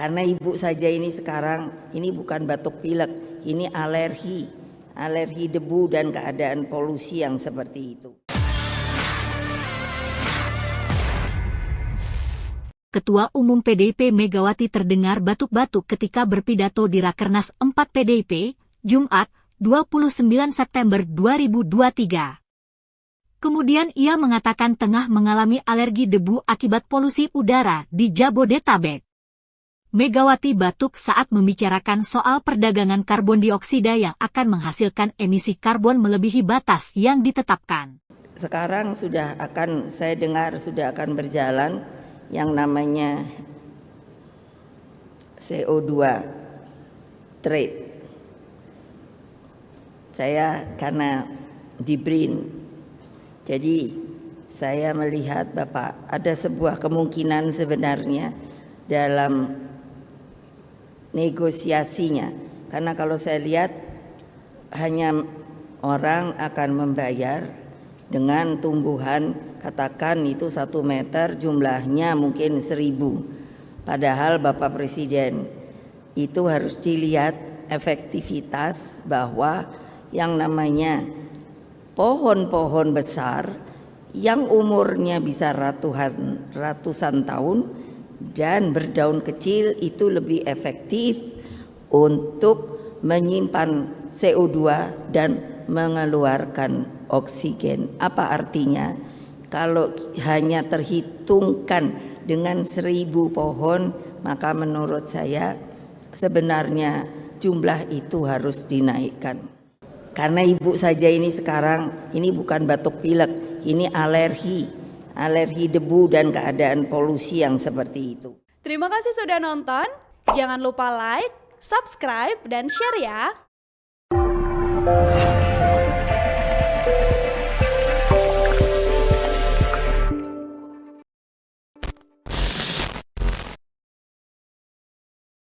Karena ibu saja ini sekarang, ini bukan batuk pilek, ini alergi debu dan keadaan polusi yang seperti itu. Ketua Umum PDIP Megawati terdengar batuk-batuk ketika berpidato di Rakernas 4 PDIP, Jumat, 29 September 2023. Kemudian ia mengatakan tengah mengalami alergi debu akibat polusi udara di Jabodetabek. Megawati batuk saat membicarakan soal perdagangan karbon dioksida yang akan menghasilkan emisi karbon melebihi batas yang ditetapkan. Sekarang saya dengar sudah akan berjalan yang namanya CO2 trade. Saya karena di BRIN, jadi saya melihat Bapak ada sebuah kemungkinan sebenarnya dalam negosiasinya, karena kalau saya lihat hanya orang akan membayar dengan tumbuhan, katakan itu 1 meter jumlahnya mungkin 1000, padahal Bapak Presiden itu harus dilihat efektivitas bahwa yang namanya pohon-pohon besar yang umurnya bisa ratusan tahun dan berdaun kecil itu lebih efektif untuk menyimpan CO2 dan mengeluarkan oksigen. Apa artinya? Kalau hanya terhitungkan dengan 1000 pohon, maka menurut saya sebenarnya jumlah itu harus dinaikkan. Karena ibu saja ini sekarang, ini bukan batuk pilek, ini alergi debu dan keadaan polusi yang seperti itu. Terima kasih sudah nonton. Jangan lupa like, subscribe, dan share ya.